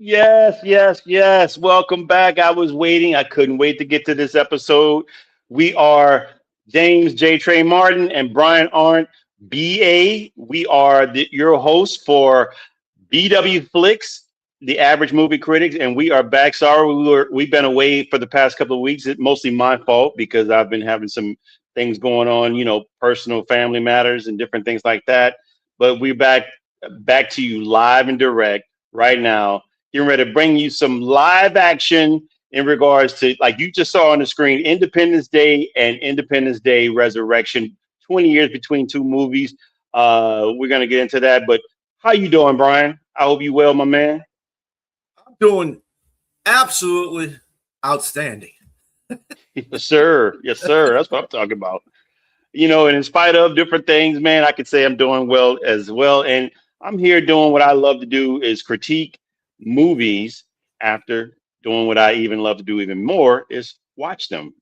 Yes, yes, yes. Welcome back. I was waiting. I couldn't wait to get to this episode. We are James J. Trey Martin and Brian Arndt, BA. We are your hosts for BW Flix, the average movie critics, and we are back. Sorry, we've been away for the past couple of weeks. It's mostly my fault because I've been having some things going on, personal family matters and different things like that. But we're back to you live and direct right now, getting ready to bring you some live action in regards to, like you just saw on the screen, Independence Day and Independence Day Resurrection. 20 years between two movies. We're gonna get into that, but how you doing, Brian? I hope you well, my man. I'm doing absolutely outstanding. Yes, sir. Yes, sir. That's what I'm talking about. And in spite of different things, man, I could say I'm doing well as well. And I'm here doing what I love to do is critique movies after doing what I even love to do even more is watch them,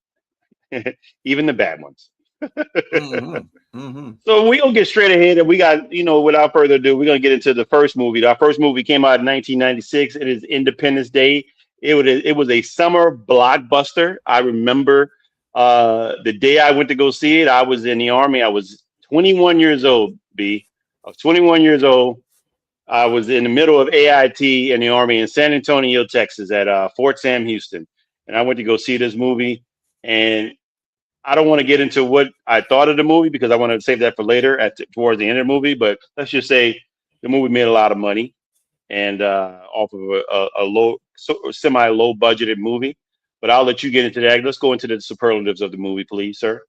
even the bad ones. Mm-hmm. Mm-hmm. So we gonna get straight ahead, and we got, without further ado, we're gonna get into the first movie. Our first movie came out in 1996. It is Independence Day. It was a summer blockbuster. I remember the day I went to go see it. I was in the army. I was 21 years old. I was 21 years old. I was in the middle of AIT in the army in San Antonio, Texas, at Fort Sam Houston, and I went to go see this movie. And I don't want to get into what I thought of the movie because I want to save that for later towards the end of the movie. But let's just say the movie made a lot of money and off of a semi low budgeted movie. But I'll let you get into that. Let's go into the superlatives of the movie, please, sir.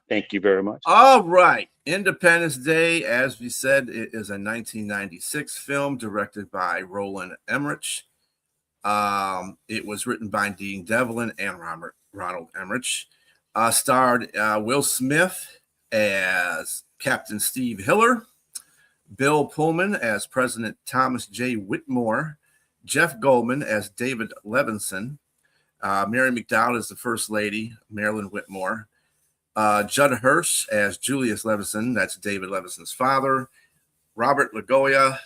Thank you very much. All right. Independence Day, as we said, it is a 1996 film directed by Roland Emmerich. It was written by Dean Devlin and Ronald Emmerich. Starred Will Smith as Captain Steve Hiller, Bill Pullman as President Thomas J. Whitmore, Jeff Goldman as David Levinson, Mary McDowell as the First Lady, Marilyn Whitmore, Judd Hirsch as Julius Levinson, that's David Levinson's father, Robert Lagoya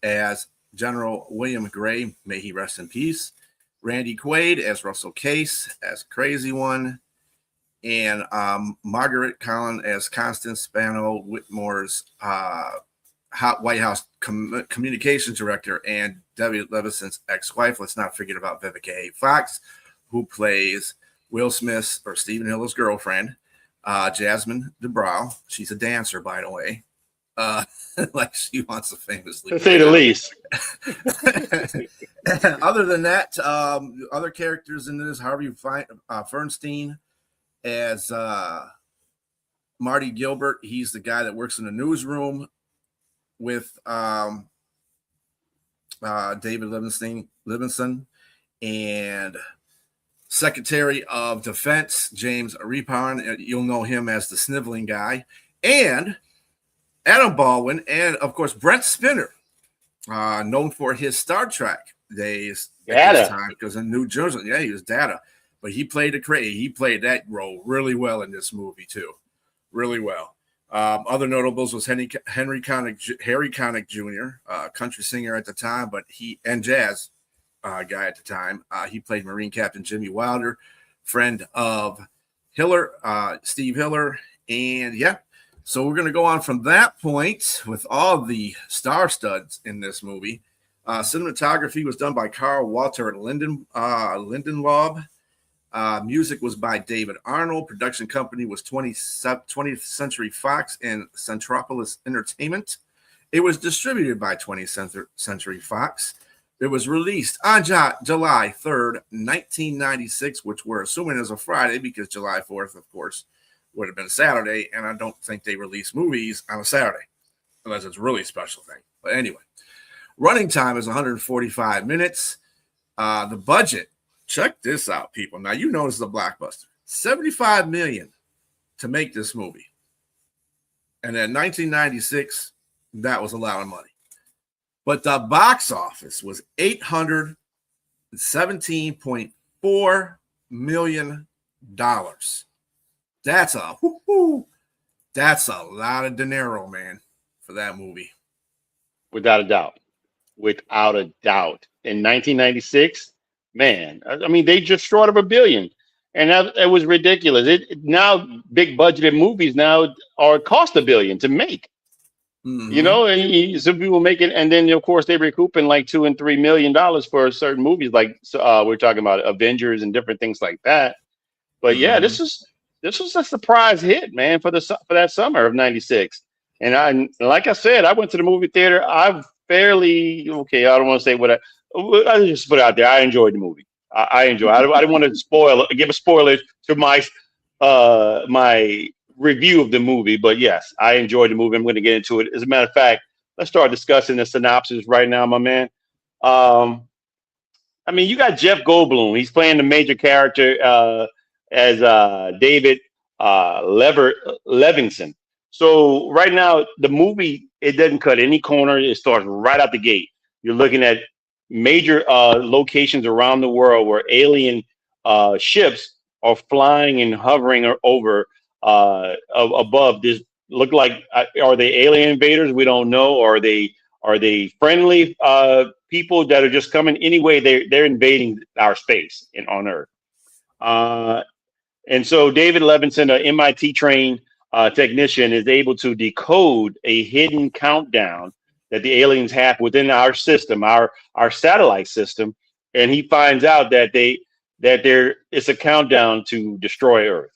as General William Gray, may he rest in peace, Randy Quaid as Russell Case, as Crazy One, and Margaret Collin as Constance Spano, Whitmore's White House communications director, and Debbie Levison's ex-wife. Let's not forget about Vivica A. Fox, who plays Will Smith's or Stephen Hiller's girlfriend, Jasmine DeBrow. She's a dancer, by the way. Like she wants to famously, To say the least. Other than that, other characters in this: Harvey Feinstein as Marty Gilbert. He's the guy that works in the newsroom with David Levinson, and Secretary of Defense James Rippon. You'll know him as the sniveling guy, and Adam Baldwin, and of course Brent Spiner, known for his Star Trek days at this time, because in New Jersey, yeah, he was Data, but he played that role really well in this movie too, really well. Other notables was Harry Connick Jr., country singer at the time, but and jazz guy at the time. He played Marine Captain Jimmy Wilder, friend of Hiller, Steve Hiller, and yeah. So we're going to go on from that point with all the star studs in this movie. Cinematography was done by Carl Walter Lindenlaub. Music was by David Arnold. Production company was 20th Century Fox and Centropolis Entertainment. It was distributed by 20th Century Fox. It was released on July 3rd, 1996, which we're assuming is a Friday because July 4th, of course, would have been Saturday, and I don't think they release movies on a Saturday unless it's a really special thing. But anyway, running time is 145 minutes. The budget, check this out, people. Now, you know this is a blockbuster. $75 million to make this movie. And in 1996, that was a lot of money. But the box office was $817.4 million. That's a lot of dinero, man, for that movie. Without a doubt. in 1996, man, I mean, they just short of a billion. And that it was ridiculous. Now big budgeted movies now are cost a billion to make. You Mm-hmm. know, and some people make it, and then of course they recouping like $2 and $3 million for certain movies, like we're talking about Avengers and different things like that. But yeah, Mm-hmm. this was a surprise hit, man, for for that summer of '96. And like I said, I went to the movie theater. I fairly okay. I don't want to say what I just put out there. I enjoyed the movie. I enjoyed. I didn't want to give a spoiler to my review of the movie, but yes, I enjoyed the movie. I'm going to get into it. As a matter of fact, let's start discussing the synopsis right now, my man. Um, I mean, you got Jeff Goldblum. He's playing the major character as David Levinson. So right now, the movie, it doesn't cut any corner. It starts right out the gate. You're looking at major locations around the world where alien ships are flying and hovering over above this. Look like are they alien invaders? We don't know. Or are they friendly people that are just coming? Anyway, they're invading our space on Earth. Uh, and so David Levinson, an MIT trained technician, is able to decode a hidden countdown that the aliens have within our system, our satellite system, and he finds out that there is a countdown to destroy Earth.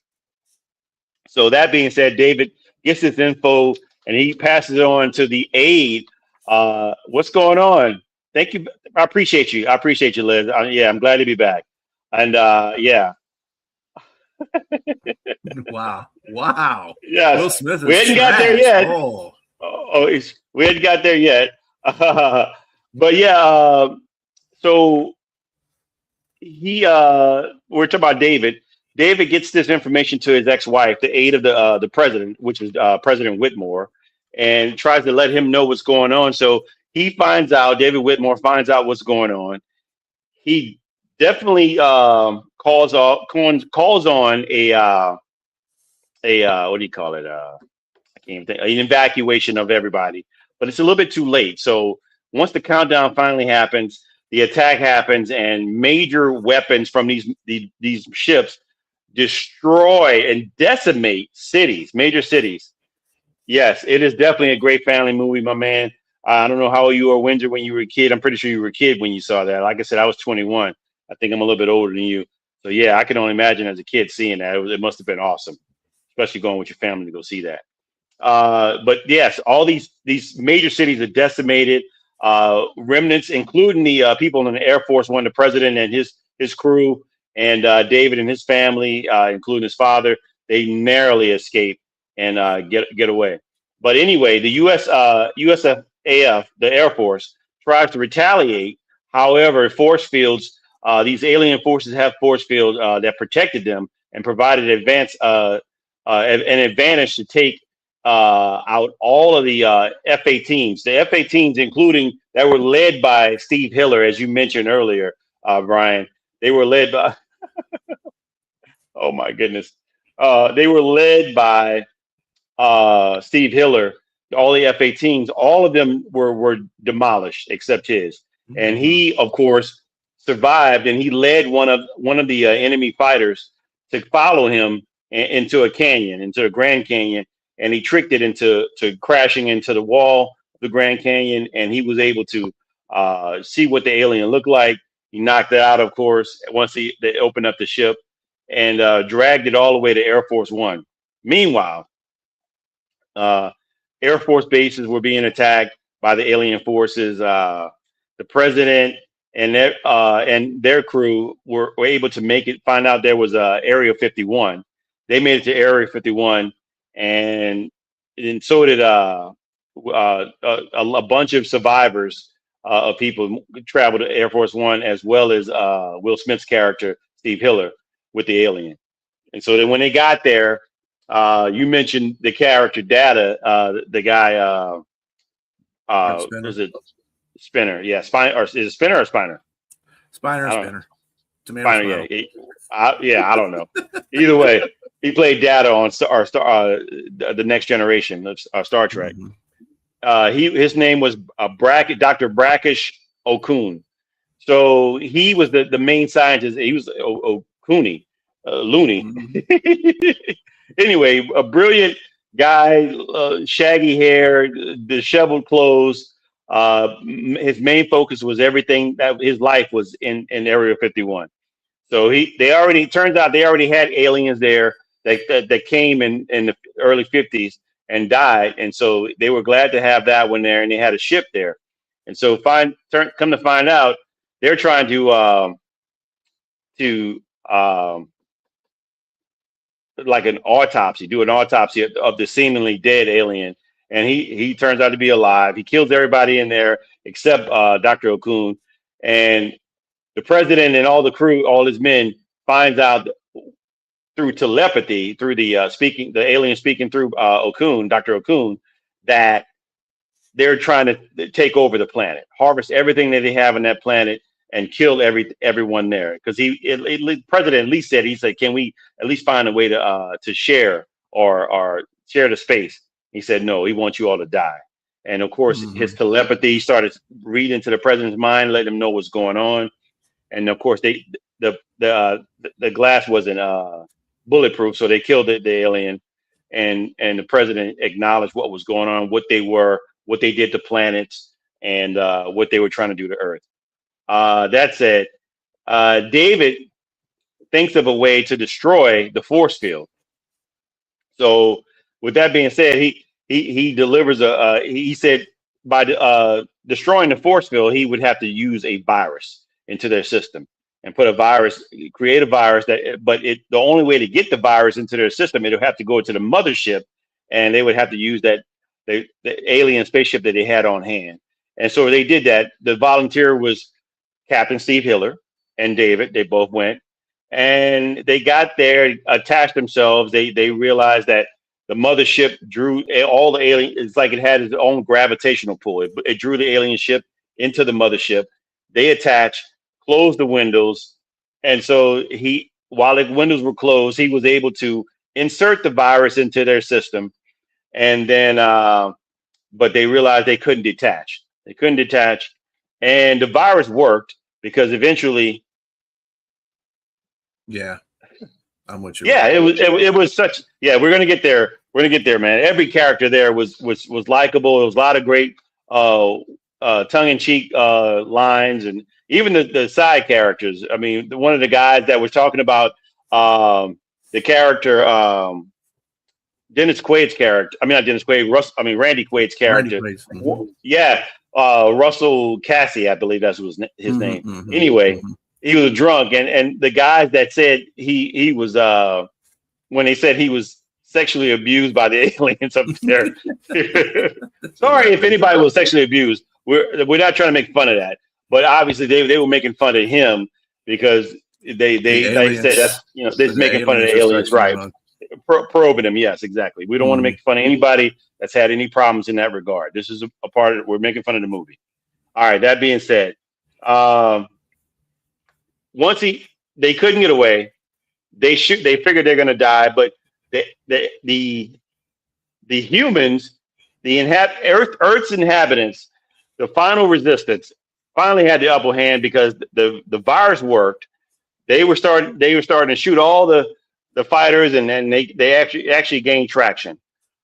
So that being said, David gets this info and he passes it on to the aide. What's going on? Thank you. I appreciate you. I appreciate you, Liz. Yeah, I'm glad to be back. And yeah, Wow. Wow. Will yes, Smith we is hadn't got there trash. yet. Oh. We hadn't got there yet. But yeah, so we're talking about David. David gets this information to his ex-wife, the aide of the president, which is President Whitmore, and tries to let him know what's going on. So he finds out. David Whitmore finds out what's going on. He definitely calls on a what do you call it? I can't even think. An evacuation of everybody, but it's a little bit too late. So once the countdown finally happens, the attack happens, and major weapons from these ships destroy and decimate cities, major cities. Yes, it is definitely a great family movie, my man. I don't know how old you were, Windsor, when you were a kid. I'm pretty sure you were a kid when you saw that. Like I said, I was 21. I think I'm a little bit older than you. So yeah, I can only imagine as a kid seeing that. It must have been awesome, especially going with your family to go see that. But yes, all these major cities are decimated. Remnants, including the people in the Air Force One, the president and his crew, and David and his family, including his father, they narrowly escape and get away. But anyway, the USAF, the Air Force, tries to retaliate. However, force fields, these alien forces have force fields that protected them and provided an advantage to take out all of the F-18s. The F-18s, including that were led by Steve Hiller, as you mentioned earlier, Brian. They were led by, oh my goodness. They were led by Steve Hiller. All the F-18s, all of them were demolished except his. And Mm-hmm. he, of course, survived, and he led one of the enemy fighters to follow him into a canyon, into a Grand Canyon, and he tricked it into crashing into the wall of the Grand Canyon, and he was able to see what the alien looked like. He knocked it out, of course, once they opened up the ship and dragged it all the way to Air Force One. Meanwhile, uh, Air Force bases were being attacked by the alien forces. The president and their crew were able to find out there was Area 51. They made it to Area 51, and so did a bunch of survivors of people traveled to Air Force One, as well as Will Smith's character Steve Hiller with the alien. And so then when they got there, you mentioned the character Data, the guy. Or Spinner. Was it Spinner? Yeah, Spine, or is it Spinner or Spiner? Spiner, I don't know. Spinner. Tomato, Spiner, tomato. yeah, I don't know. Either way, he played Data on the Next Generation of Star Trek. Mm-hmm. His name was Dr. Brackish Okun. So he was the main scientist. He was Cooney, Looney. Mhm. Anyway, a brilliant guy, shaggy hair, disheveled clothes. His main focus was everything that his life was in Area 51. So they already turns out they already had aliens there that came in the early 50s and died, and so they were glad to have that one there, and they had a ship there, and so come to find out they're trying to like do an autopsy of the seemingly dead alien, and he turns out to be alive. He kills everybody in there except Dr. Okun, and the president and all the crew, all his men, finds out through telepathy, through the alien speaking through Okun, Dr. Okun, that they're trying to take over the planet, harvest everything that they have on that planet, and kill everyone there. Because president at least said, can we at least find a way to share or share the space? He said no, he wants you all to die. And of course, his telepathy started reading into the president's mind, letting him know what's going on. And of course, the glass wasn't bulletproof, so they killed the alien, and the president acknowledged what was going on, what they were, what they did to planets, and what they were trying to do to Earth. That said, David thinks of a way to destroy the force field. So, with that being said, he delivers he said by destroying the force field, he would have to use a virus into their system and create a virus the only way to get the virus into their system, it would have to go to the mothership, and they would have to use the alien spaceship that they had on hand. And so they did that. The volunteer was Captain Steve Hiller and David. They both went, and they got there, attached themselves. They realized that the mothership drew all the alien. It's like it had its own gravitational pull. It drew the alien ship into the mothership. They attached, closed the windows, and so while the windows were closed, he was able to insert the virus into their system, and then but they realized they couldn't detach. And the virus worked because eventually. Yeah, I'm with you. Yeah, it was such. Yeah, we're gonna get there. Man. Every character there was likable. There was a lot of great tongue-in-cheek lines, and even the side characters. I mean, one of the guys that was talking about the character, Dennis Quaid's character. I mean, not Dennis Quaid. Randy Quaid's character. Yeah, Russell Cassie, I believe that's his name. Anyway, he was drunk, and the guys that said he was when they said he was sexually abused by the aliens up there. Sorry if anybody was sexually abused. We're not trying to make fun of that, but obviously they were making fun of him because they said that's they're making fun of the aliens, right? Probing them, yes, exactly. We don't want to make fun of anybody that's had any problems in that regard. This is a part of we're making fun of the movie. All right. That being said, once they couldn't get away, they figured they're gonna die, but the humans, Earth's inhabitants, the final resistance, finally had the upper hand because the virus worked. They were starting to shoot all the fighters, and then they actually gained traction,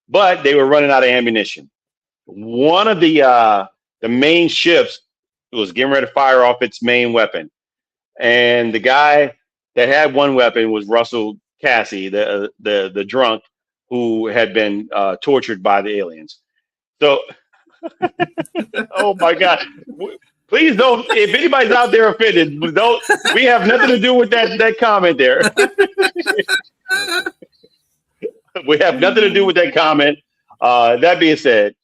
but they were running out of ammunition. One of the main ships was getting ready to fire off its main weapon, and the guy that had one weapon was Russell Cassie, the drunk who had been tortured by the aliens. So, oh my God. Please don't, if anybody's out there offended, we have nothing to do with that comment there. We have nothing to do with that comment. That being said,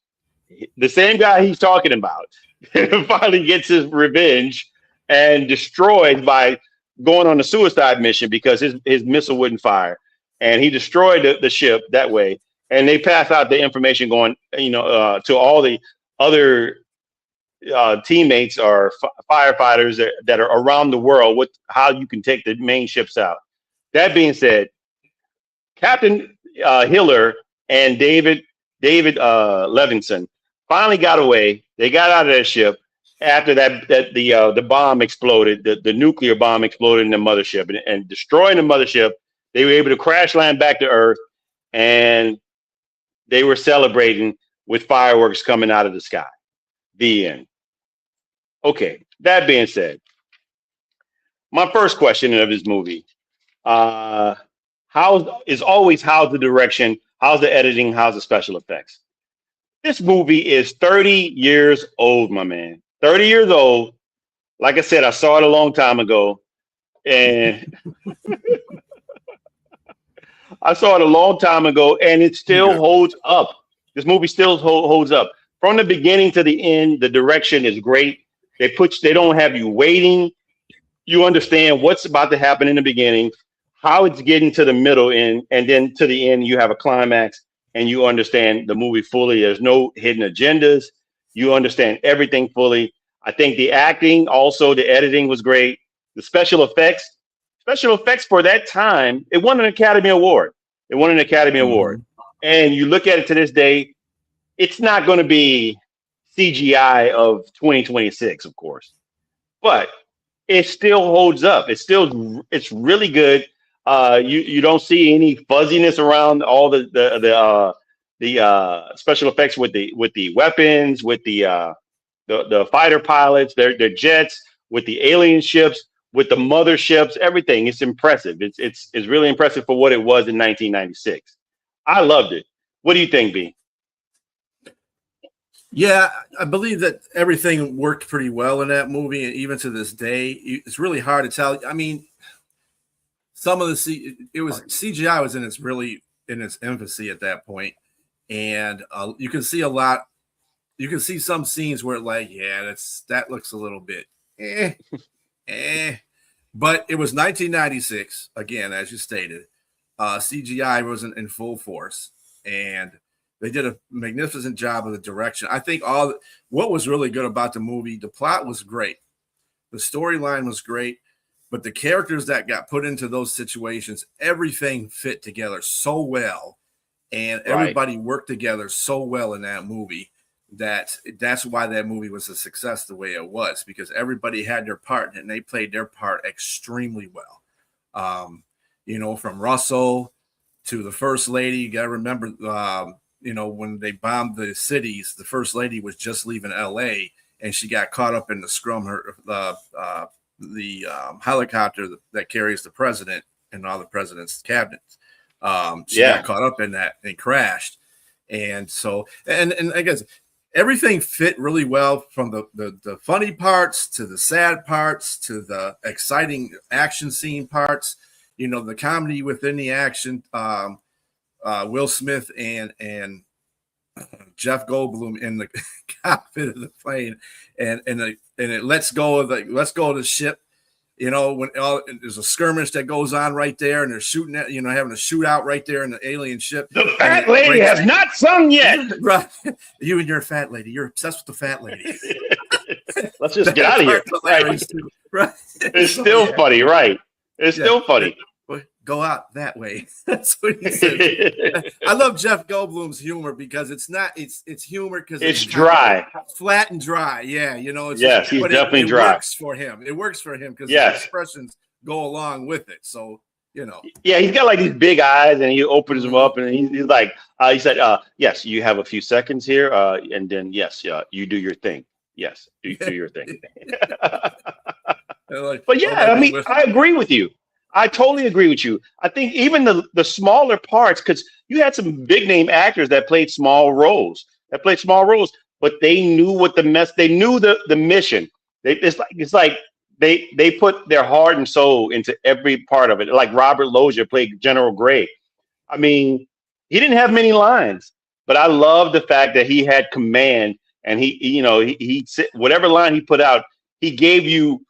the same guy he's talking about finally gets his revenge and destroyed by going on a suicide mission because his missile wouldn't fire. And he destroyed the ship that way. And they pass out the information going, to all the other teammates or firefighters that are around the world how you can take the main ships out. That being said, Captain Hiller and David Levinson finally got away. They got out of their ship. after the bomb exploded, the nuclear bomb exploded in the mothership and destroying the mothership. They were able to crash land back to Earth, and they were celebrating with fireworks coming out of the sky. The end. Okay. That being said, my first question of this movie, uh, how's the direction, how's the editing, how's the special effects? This movie is 30 years old, my man. 30 years old. Like I said, I saw it a long time ago, and and it still Yeah. holds up. This movie still holds up from the beginning to the end. The direction is great. They don't have you waiting. You understand what's about to happen in the beginning, how it's getting to the middle and then to the end. You have a climax, and you understand the movie fully. There's no hidden agendas. You understand everything fully. I think the acting, also the editing was great. The special effects for that time, it won an Academy Award. It won an Academy Award. Mhm. And you look at it to this day, it's not going to be CGI of 2026, of course, but it still holds up. It's really good. You don't see any fuzziness around all the special effects with the weapons, with the fighter pilots, their jets, with the alien ships, with the motherships, everything. It's impressive. It's really impressive for what it was in 1996. I loved it. What do you think, B? Yeah, I believe that everything worked pretty well in that movie, and even to this day, it's really hard to tell. I mean, some of it was CGI was in its infancy at that point, and you can see a lot. You can see some scenes where, like, yeah, that looks a little bit, eh, eh. But it was 1996 again, as you stated. CGI wasn't in full force, and they did a magnificent job of the direction. I think what was really good about the movie, the plot was great, the storyline was great, but the characters that got put into those situations, everything fit together so well, and Right. everybody worked together so well in that movie that's why that movie was a success the way it was, because everybody had their part and they played their part extremely well. From Russell to the first lady, you got to remember, when they bombed the cities, the first lady was just leaving LA and she got caught up in the scrum. The helicopter that carries the president and all the president's cabinets. She got Yeah. caught up in that and crashed. And so, and I guess everything fit really well, from the funny parts to the sad parts to the exciting action scene parts. The comedy within the action. Will Smith and Jeff Goldblum in the cockpit of the plane, and it lets go of the ship. When there's a skirmish that goes on right there, and they're shooting at, having a shootout right there in the alien ship. The fat lady has not sung yet. Right. You and your fat lady. You're obsessed with the fat lady. Let's just get out of here. Right. Right. It's still funny, right? It's still funny. Go out that way. That's what he said. I love Jeff Goldblum's humor because it's humor because it's dry, flat and dry. Yeah, it's yes, he's definitely it dry. Works for him. It works for him because yes. the expressions go along with it. So Yeah, he's got like these big eyes, and he opens them up, and he's like, he said, "Yes, you have a few seconds here, and then yes, you do your thing. Yes, do your thing." But yeah, I mean, I agree with you. I totally agree with you. I think even the smaller parts, because you had some big name actors that played small roles, but they knew they knew the mission. It's like they put their heart and soul into every part of it. Like Robert Loggia played General Gray. I mean, he didn't have many lines, but I love the fact that he had command, and he whatever line he put out, he gave you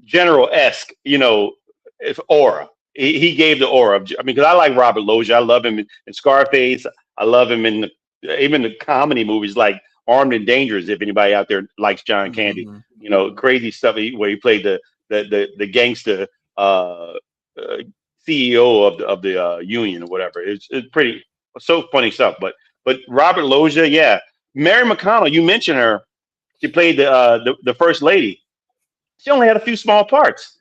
General-esque, aura. He gave the aura. I mean, because I like Robert Loggia. I love him in Scarface. I love him in even the comedy movies like Armed and Dangerous. If anybody out there likes John Candy, crazy stuff where he played the gangster CEO of the union or whatever. It's pretty so funny stuff. But Robert Loggia, yeah. Mary McConnell, you mentioned her. She played the first lady. She only had a few small parts,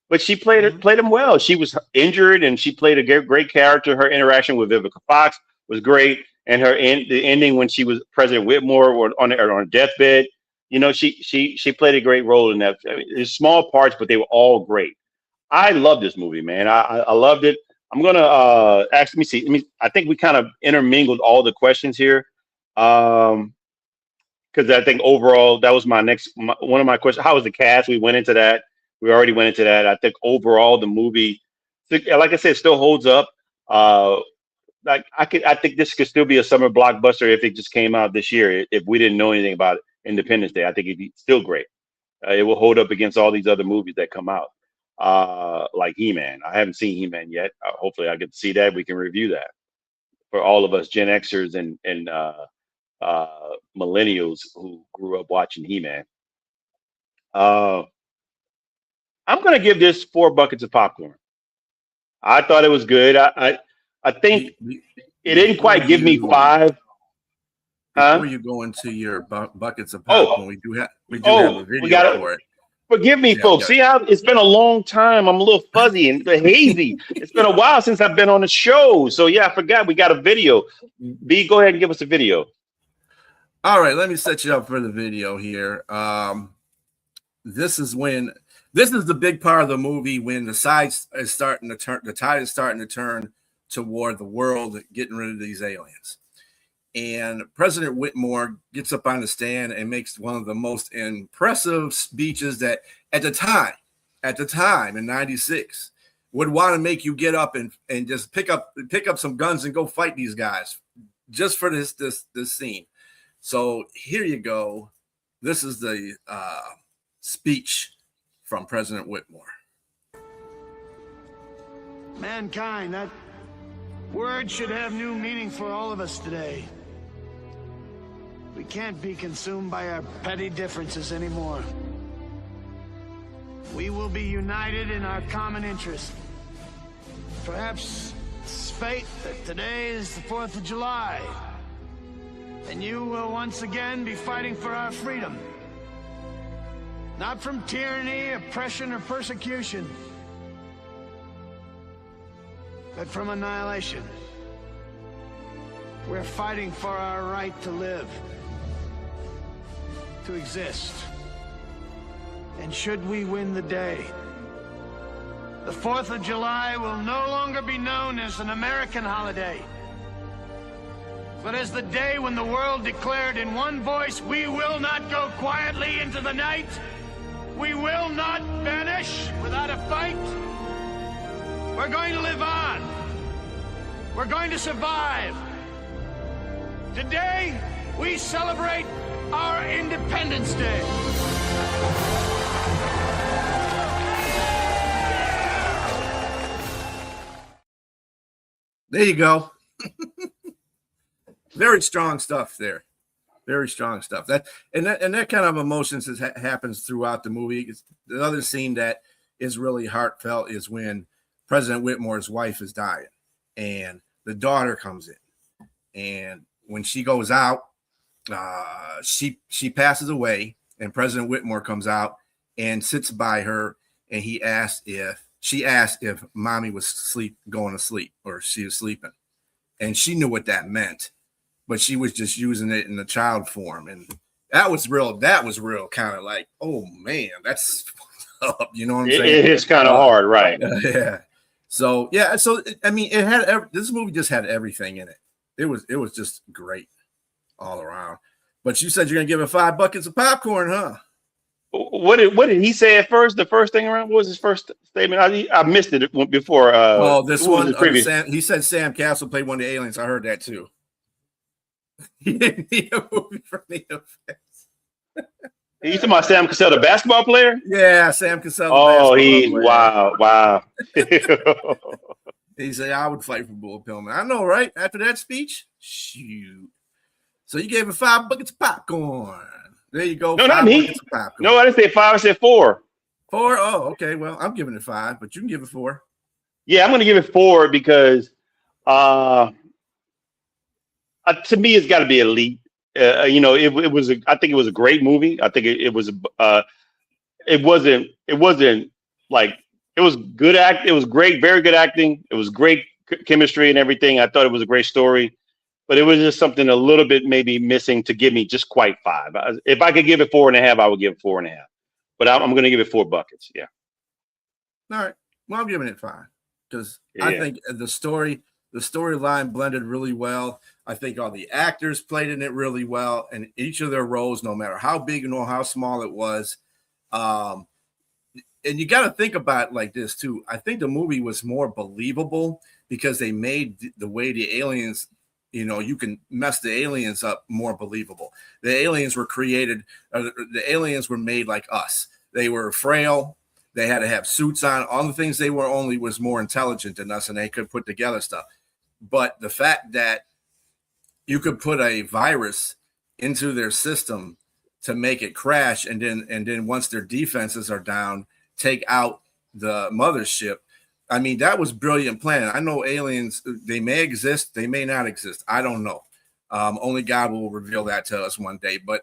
but she played them well. She was injured, and she played a great character. Her interaction with Vivica Fox was great, and the ending when she was President Whitmore on her deathbed. You know, she played a great role in that. I mean, there's small parts, but they were all great. I love this movie, man. I loved it. I'm gonna ask. Let me see. I think we kind of intermingled all the questions here. Because I think overall that was one of my questions. How was the cast? We went into that. We already went into that. I think overall the movie, like I said, still holds up. I think this could still be a summer blockbuster if it just came out this year. If we didn't know anything about Independence Day, I think it'd be still great. It will hold up against all these other movies that come out, like He-Man. I haven't seen He-Man yet. Hopefully, I get to see that. We can review that for all of us Gen Xers and millennials who grew up watching He-Man. I'm gonna give this 4 buckets of popcorn. I thought it was good. I think it didn't quite give me 5. Before you go into your buckets of popcorn, we do have a video for it. Forgive me, folks. See how it's been a long time. I'm a little fuzzy and hazy. It's been a while since I've been on the show. So yeah, I forgot we got a video. B, go ahead and give us a video. All right, let me set you up for the video here. This is the big part of the movie when the tide is starting to turn toward the world getting rid of these aliens. And President Whitmore gets up on the stand and makes one of the most impressive speeches that at the time in 96 would want to make you get up and just pick up some guns and go fight these guys just for this scene. So here you go. This is the speech from President Whitmore. Mankind, that word should have new meaning for all of us today. We can't be consumed by our petty differences anymore. We will be united in our common interest. Perhaps it's fate that today is the 4th of July, and you will once again be fighting for our freedom. Not from tyranny, oppression, or persecution, but from annihilation. We're fighting for our right to live, to exist. And should we win the day, the 4th of July will no longer be known as an American holiday, but as the day when the world declared in one voice, we will not go quietly into the night. We will not vanish without a fight. We're going to live on. We're going to survive. Today, we celebrate our Independence Day. There you go. Very strong stuff there. Very strong stuff. That kind of emotions happens throughout the movie. The other scene that is really heartfelt is when President Whitmore's wife is dying, and the daughter comes in, and when she goes out, she passes away, and President Whitmore comes out and sits by her, and she asked if mommy was going to sleep, or she was sleeping, and she knew what that meant, but she was just using it in the child form. And that was real kind of like, oh man, that's up. You know what I'm saying? It is kind of hard, right? Yeah. So I mean, this movie just had everything in it. It was just great all around. But you said you're gonna give it 5 buckets of popcorn, huh? What did he say at first? The first thing around, what was his first statement? I missed it before. This one, he said Sam Castle played one of the aliens. I heard that too. He didn't need a movie from the effects. You talking about Sam Cassell, the basketball player? Yeah, Sam Cassell. Oh, wow. He said, I would fight for Bull Pillman. I know, right? After that speech, shoot. So you gave it 5 buckets of popcorn. There you go. No, not me. No, I didn't say 5. I said 4. 4? Oh, okay. Well, I'm giving it 5, but you can give it 4. Yeah, I'm going to give it 4 because to me, it's got to be elite. it was I think it was a great movie. I think it wasn't like it was good act. It was great, very good acting. It was great chemistry and everything. I thought it was a great story, but it was just something a little bit maybe missing to give me just quite 5. If I could give it 4.5, I would give it 4.5. But I'm going to give it 4 buckets. Yeah. All right. Well, I'm giving it 5 because Yeah. I think the storyline blended really well. I think all the actors played in it really well, and each of their roles, no matter how big or how small it was. And you got to think about it like this too. I think the movie was more believable because they made the way the aliens, you can mess the aliens up more believable. The aliens were created, the aliens were made like us. They were frail. They had to have suits on. All the things they were only was more intelligent than us, and they could put together stuff. But the fact that you could put a virus into their system to make it crash, and then once their defenses are down, take out the mothership. I mean, that was brilliant planning. I know aliens, they may exist, they may not exist. I don't know. Only God will reveal that to us one day. But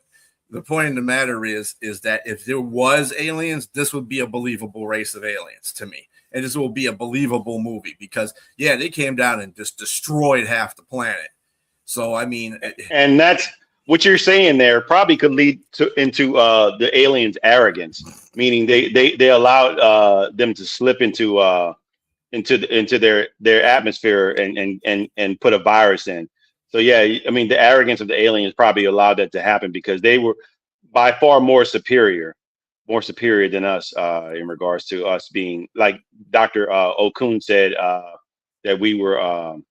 the point of the matter is that if there was aliens, this would be a believable race of aliens to me. And this will be a believable movie because, yeah, they came down and just destroyed half the planet. So, I mean. And that's what you're saying there probably could lead into the aliens' arrogance, meaning they allowed them to slip into their atmosphere and put a virus in. So yeah, I mean the arrogance of the aliens probably allowed that to happen because they were by far more superior than us in regards to us being like Dr. Okun said that we were.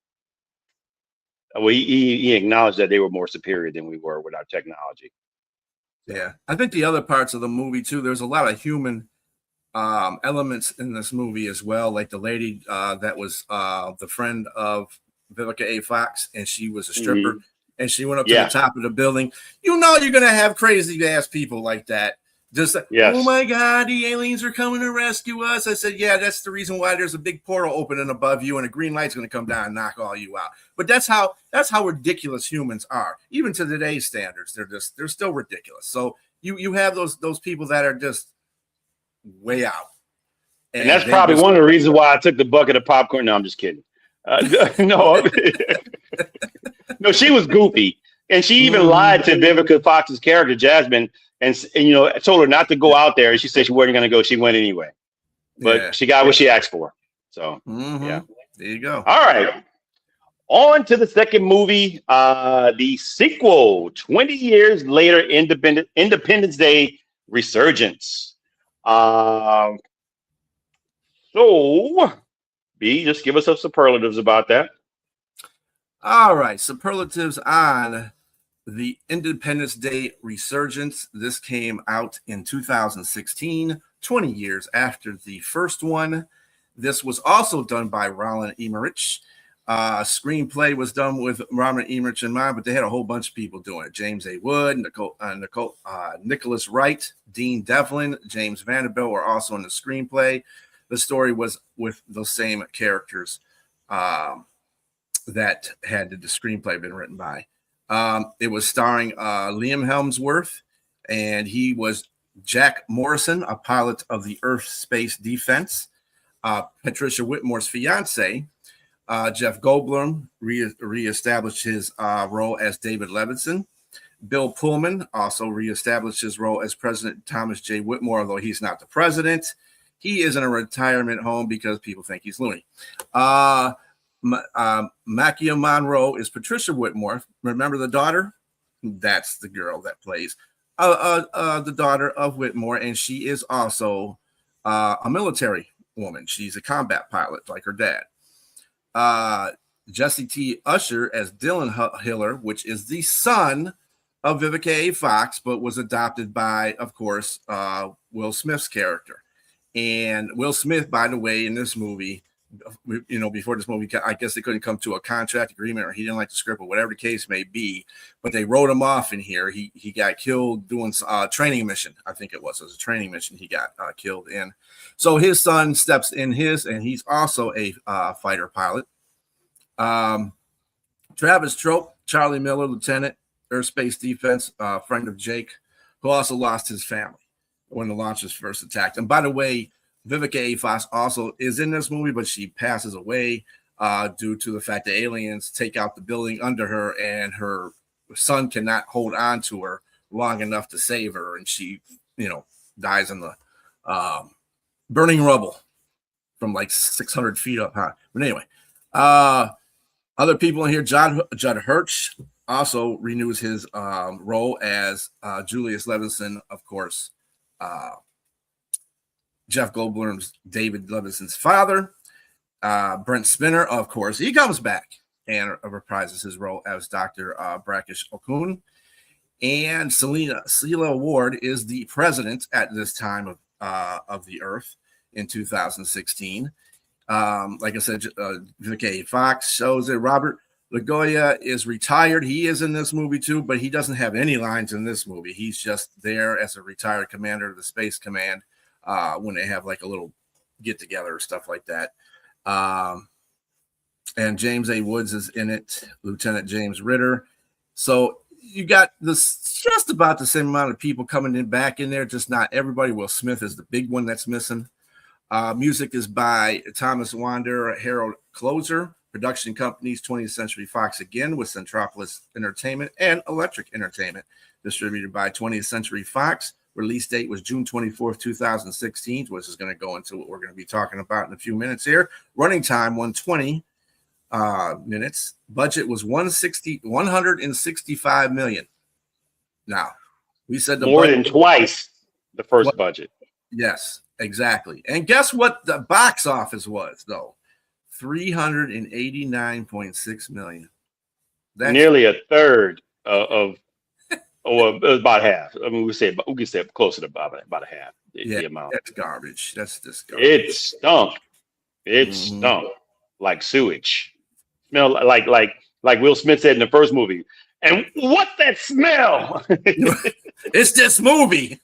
He acknowledged that they were more superior than we were with our technology. Yeah, I think the other parts of the movie too. There's a lot of human elements in this movie as well, like the lady that was the friend of Vivica A. Fox, and she was a stripper, and she went up to the top of the building. You're gonna have crazy ass people like that. Just oh my God, the aliens are coming to rescue us. I said, yeah, that's the reason why there's a big portal opening above you, and a green light's gonna come down and knock all you out. But that's how ridiculous humans are, even to today's standards. They're still ridiculous. So you have those people that are just way out. And that's probably one of the reasons why I took the bucket of popcorn. No, I'm just kidding. No, no, she was goofy, and she even lied to Vivica Fox's character Jasmine, and told her not to go out there. And she said she wasn't going to go. She went anyway, but she got what she asked for. So yeah, there you go. All right, on to the second movie, the sequel, 20 years later, Independence Day: Resurgence. So, B, just give us some superlatives about that. All right, superlatives on the Independence Day Resurgence. This came out in 2016, 20 years after the first one. This was also done by Roland Emmerich. Screenplay was done with Roland Emmerich in mind, but they had a whole bunch of people doing it. James A. Wood, Nicholas Wright, Dean Devlin, James Vanderbilt were also in the screenplay. The story was with those same characters that had the screenplay been written by. It was starring Liam Hemsworth, and he was Jack Morrison, a pilot of the Earth Space Defense. Patricia Whitmore's fiance, Jeff Goldblum, reestablished his role as David Levinson. Bill Pullman also reestablished his role as President Thomas J. Whitmore, although he's not the president. He is in a retirement home because people think he's loony. Makia Monroe is Patricia Whitmore. Remember the daughter? That's the girl that plays the daughter of Whitmore, and she is also a military woman. She's a combat pilot like her dad. Jesse T. Usher as Dylan Hiller, which is the son of Vivica A. Fox, but was adopted by, of course, Will Smith's character. And Will Smith, by the way, in this movie, before this movie, I guess they couldn't come to a contract agreement, or he didn't like the script, or whatever the case may be, but they wrote him off in here. He got killed doing a training mission. I think it was a training mission he got killed in. So his son steps in and he's also a fighter pilot. Travis Trope, Charlie Miller, Lieutenant, airspace defense, friend of Jake, who also lost his family when the launch was first attacked. And by the way, Vivica A. Fox also is in this movie, but she passes away due to the fact that aliens take out the building under her, and her son cannot hold on to her long enough to save her, and she, dies in the burning rubble from like 600 feet up high. But anyway, other people in here, Judd Hirsch also renews his role as Julius Levinson, of course. Jeff Goldblum's David Levinson's father. Brent Spinner, of course, he comes back and reprises his role as Dr. Brackish Okun. And Celia Ward is the president at this time of the Earth in 2016. Like I said, Vivica Fox shows it. Robert LaGoya is retired. He is in this movie too, but he doesn't have any lines in this movie. He's just there as a retired commander of the Space Command when they have like a little get together or stuff like that. And James A. Woods is in it, Lieutenant James Ritter. So you got this just about the same amount of people coming in back in there, just not everybody. Will Smith is the big one that's missing. Music is by Thomas Wander, Harold Closer. Production companies 20th Century Fox again with Centropolis Entertainment and Electric Entertainment. Distributed by 20th Century Fox. Release date was June 24th, 2016, which is going to go into what we're going to be talking about in a few minutes here. Running time 120 minutes. Budget was 165 million. Now, we said the more than twice the first budget. Yes, exactly. And guess what the box office was, though? 389.6 million. That's nearly a third of or about half. I mean, we can say closer to about a half the amount. That's garbage. That's just garbage. It stunk. It stunk like sewage. Smell like Will Smith said in the first movie. And what's that smell? It's this movie.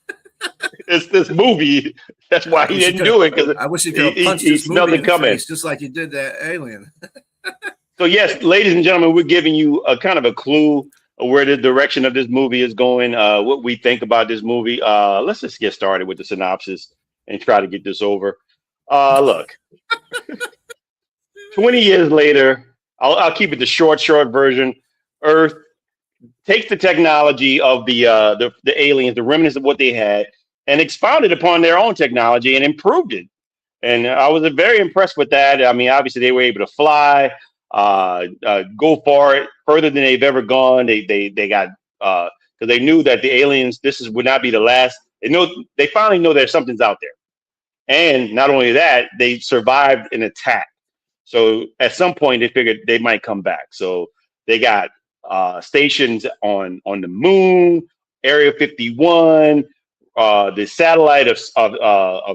It's this movie. That's why he didn't do it, because I wish he could have punched he this smelled movie it coming, just like he did that alien. So yes, ladies and gentlemen, we're giving you a kind of a clue of where the direction of this movie is going, what we think about this movie. Let's just get started with the synopsis and try to get this over. Look, 20 years later, I'll keep it the short version. Earth takes the technology of the aliens, the remnants of what they had, and expounded upon their own technology and improved it. And I was very impressed with that. I mean, obviously they were able to fly, go far further than they've ever gone. They got because they knew that the aliens, would not be the last. They finally know that something's out there. And not only that, they survived an attack. So at some point they figured they might come back. So they got stations on the moon, Area 51, the satellite of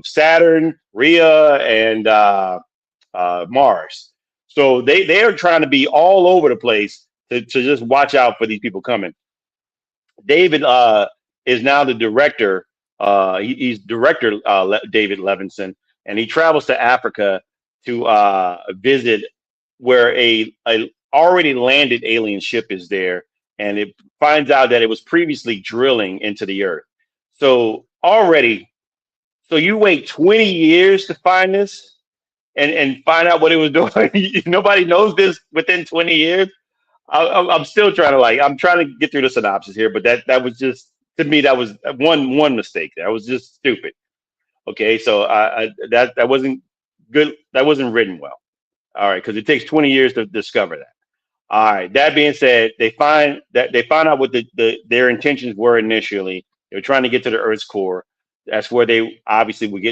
Saturn, Rhea, and Mars. So they are trying to be all over the place to just watch out for these people coming. David is now the director. He's director David Levinson, and he travels to Africa to visit where a already landed alien ship is there, and it finds out that it was previously drilling into the Earth. So you wait 20 years to find this and find out what it was doing. Nobody knows this within 20 years. I'm still I'm trying to get through the synopsis here, but that was just, to me, that was one mistake. That was just stupid. Okay, so that wasn't good. That wasn't written well. All right, because it takes 20 years to discover that. All right. That being said, they find out what their intentions were initially. They were trying to get to the Earth's core. That's where they obviously would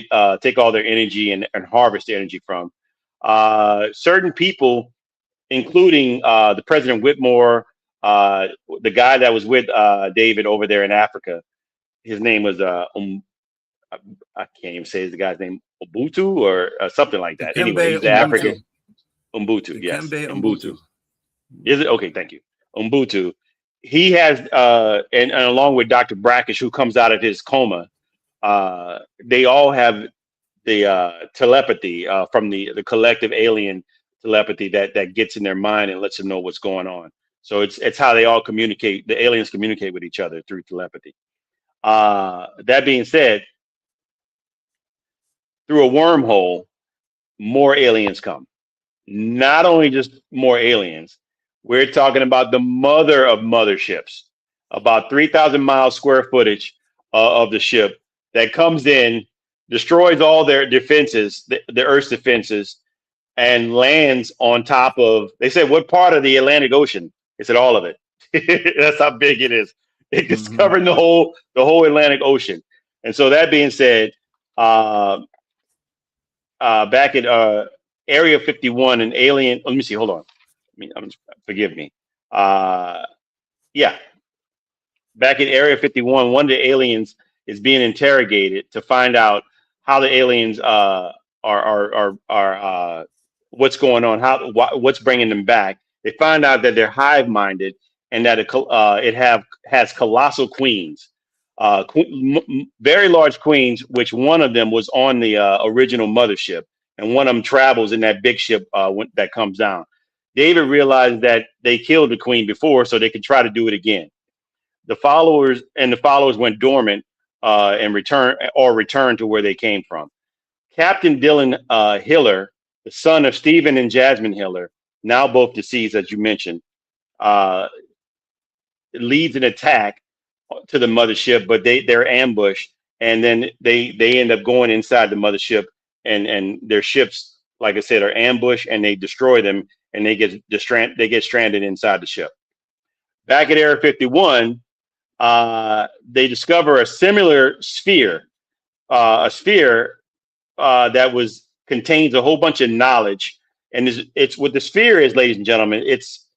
take all their energy and harvest the energy from. Certain people, including the President Whitmore, the guy that was with David over there in Africa. His name was I can't even say the guy's name, Ubuntu or something like that. Anyway, he's African. Ubuntu, yes. Ubuntu. Is it? Okay, thank you. Ubuntu. He has, and along with Dr. Brackish, who comes out of his coma, they all have the telepathy from the collective alien telepathy that gets in their mind and lets them know what's going on. So it's how they all communicate. The aliens communicate with each other through telepathy. That being said, through a wormhole, more aliens come. Not only just more aliens, we're talking about the mother of motherships, about 3,000 miles square footage of the ship that comes in, destroys all their defenses, the Earth's defenses, and lands on top of, they said, what part of the Atlantic Ocean? They said all of it. That's how big it is. It's covering the whole Atlantic Ocean. And so that being said, back at Area 51, an alien. Let me see. Hold on. Forgive me. Yeah. Back at Area 51, one of the aliens is being interrogated to find out how the aliens are what's going on, what's bringing them back. They find out that they're hive-minded and that it has colossal queens, very large queens, which one of them was on the original mothership, and one of them travels in that big ship that comes down. David realized that they killed the queen before, so they could try to do it again. The followers went dormant and returned to where they came from. Captain Dylan Hiller, the son of Stephen and Jasmine Hiller, now both deceased, as you mentioned, leads an attack to the mothership, but they're ambushed, and then they end up going inside the mothership, and their ships, like I said, are ambushed, and they destroy them, and they get stranded inside the ship. Back at Area 51, they discover a similar sphere, that contains a whole bunch of knowledge, and it's what the sphere is, ladies and gentlemen. It's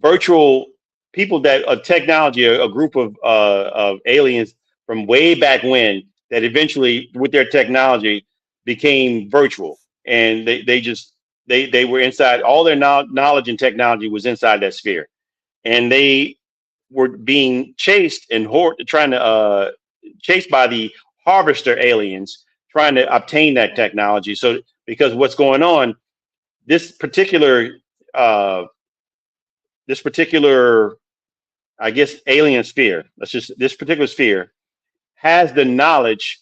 virtual people technology, a group of aliens from way back when that eventually, with their technology, became virtual, and they were inside. All their knowledge and technology was inside that sphere, and they were being chased and chased by the harvester aliens, trying to obtain that technology. So, because what's going on, this particular, I guess, alien sphere, this particular sphere has the knowledge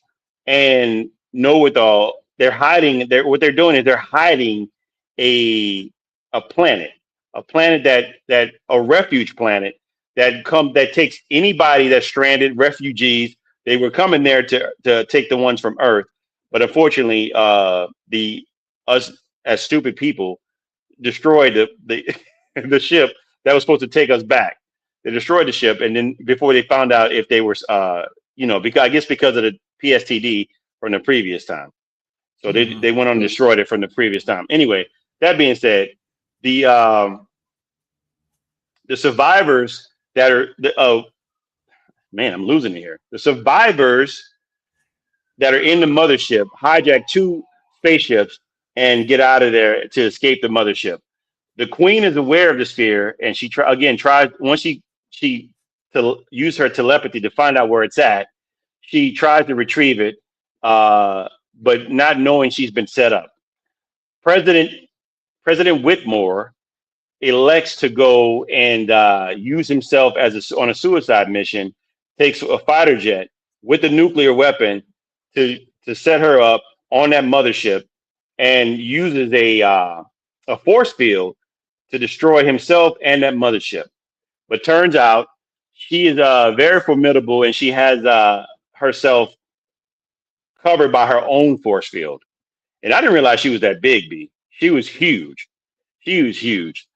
and know-it-all. They're hiding. What they're doing is they're hiding a planet, a refuge planet that takes anybody that's stranded, refugees. They were coming there to take the ones from Earth, but unfortunately, us as stupid people destroyed the ship that was supposed to take us back. They destroyed the ship, and then before they found out if they were, because of the PSTD from the previous time, so they went on and destroyed it from the previous time. Anyway, that being said, the survivors that are man, I'm losing it here. The survivors that are in the mothership hijack 2 spaceships and get out of there to escape the mothership. The queen is aware of the sphere, and she tries once she to use her telepathy to find out where it's at. She tries to retrieve it, but not knowing she's been set up. President Whitmore elects to go and use himself on a suicide mission, takes a fighter jet with a nuclear weapon to set her up on that mothership, and uses a force field to destroy himself and that mothership. But turns out she is very formidable, and she has herself covered by her own force field. And I didn't realize she was that big, B. She was huge. She was huge.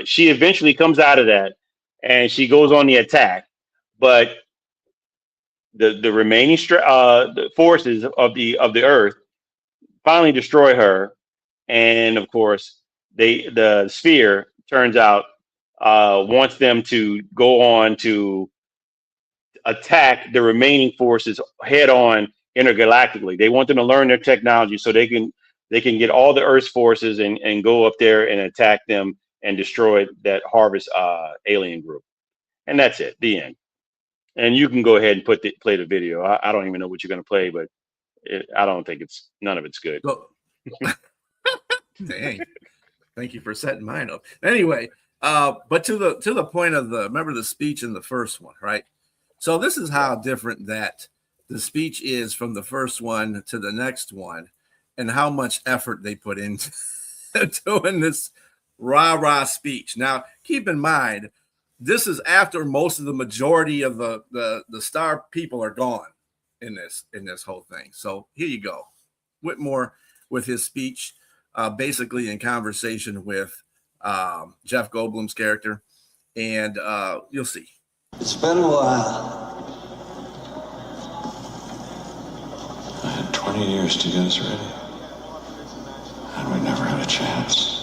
She eventually comes out of that, and she goes on the attack. But the remaining the forces of the Earth finally destroy her, and of course, the sphere turns out wants them to go on to attack the remaining forces head on intergalactically. They want them to learn their technology so they can get all the Earth's forces and go up there and attack them and destroy that harvest alien group. And that's it, the end. And you can go ahead and play the video. I don't even know what you're going to play, but I don't think none of it's good. So, dang. Thank you for setting mine up. Anyway, But to the point of remember the speech in the first one, right? So this is how different that the speech is from the first one to the next one, and how much effort they put into doing this rah-rah speech. Now, keep in mind, this is after most of the majority of the star people are gone in this whole thing. So here you go. Whitmore with his speech, basically in conversation with Jeff Goldblum's character, and you'll see. It's been a while. I had 20 years to get us ready, and we never had a chance.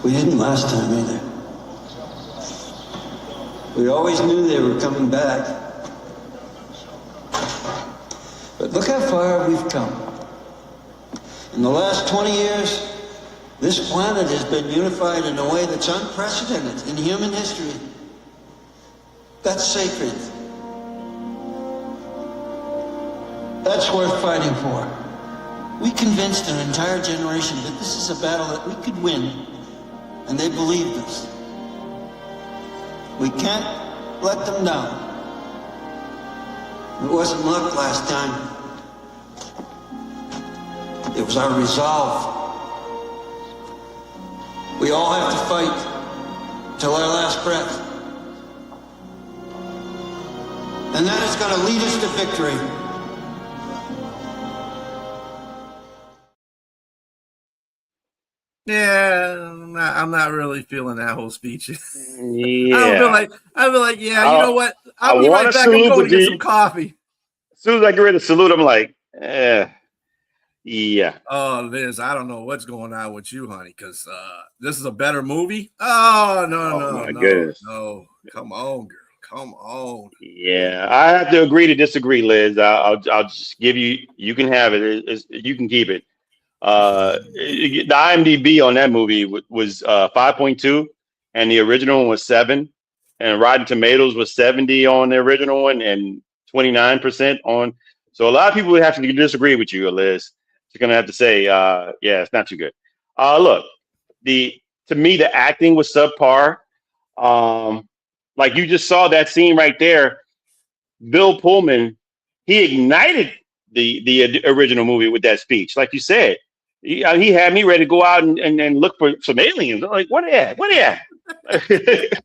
We didn't last time either. We always knew they were coming back. But look how far we've come. In the last 20 years, this planet has been unified in a way that's unprecedented in human history. That's sacred. That's worth fighting for. We convinced an entire generation that this is a battle that we could win, and they believed us. We can't let them down. It wasn't luck last time. It was our resolve. We all have to fight till our last breath. And that is going to lead us to victory. Yeah, I'm not really feeling that whole speech. Yeah. I feel like, yeah, you know what? I'll be right back. I'm going to get some coffee. As soon as I get ready to salute, I'm like, yeah. Oh, Liz, I don't know what's going on with you, honey, because this is a better movie. Oh, no, goodness. no. Come on, girl. Come on. Yeah, I have to agree to disagree, Liz. I'll just give you. You can have it. You can keep it. The IMDb on that movie was 5.2, and the original one was 7, and Rotten Tomatoes was 70 on the original one and 29% on. So a lot of people would have to disagree with you, Liz. You're gonna have to say, yeah, it's not too good. Look, to me the acting was subpar. Like you just saw that scene right there. Bill Pullman, he ignited the original movie with that speech. Like you said, he had me ready to go out and look for some aliens. I'm like, what are they at? What are they at?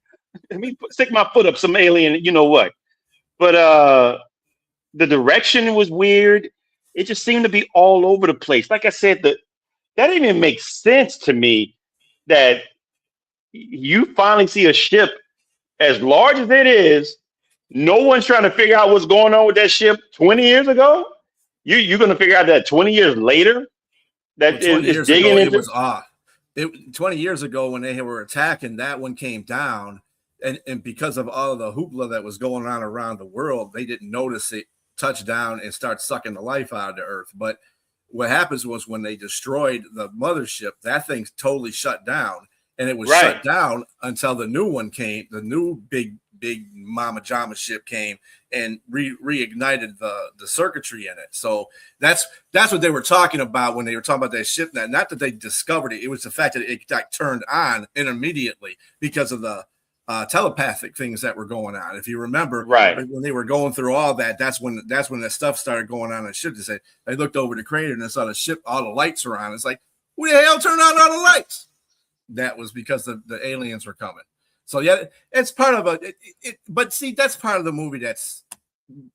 Let me stick my foot up some alien, you know what? But the direction was weird. It just seemed to be all over the place. Like I said, that didn't even make sense to me that you finally see a ship as large as it is. No one's trying to figure out what's going on with that ship 20 years ago. You're going to figure out that 20 years later that it's digging into. It was off. 20 years ago when they were attacking, that one came down. And because of all of the hoopla that was going on around the world, they didn't notice it touch down and start sucking the life out of the earth. But what happens was when they destroyed the mothership, that thing totally shut down. And it was shut down until the new one came, the new big Mama Jama ship came and reignited the circuitry in it. So that's what they were talking about when they were talking about that ship. Not that they discovered it. It was the fact that it got turned on immediately because of the telepathic things that were going on. If you remember, when they were going through all that, that's when that stuff started going on the ship. They looked over the crater and they saw the ship, all the lights are on. It's like, who the hell turned on all the lights? That was because the aliens were coming. So yeah, it's part of but see, that's part of the movie. That's,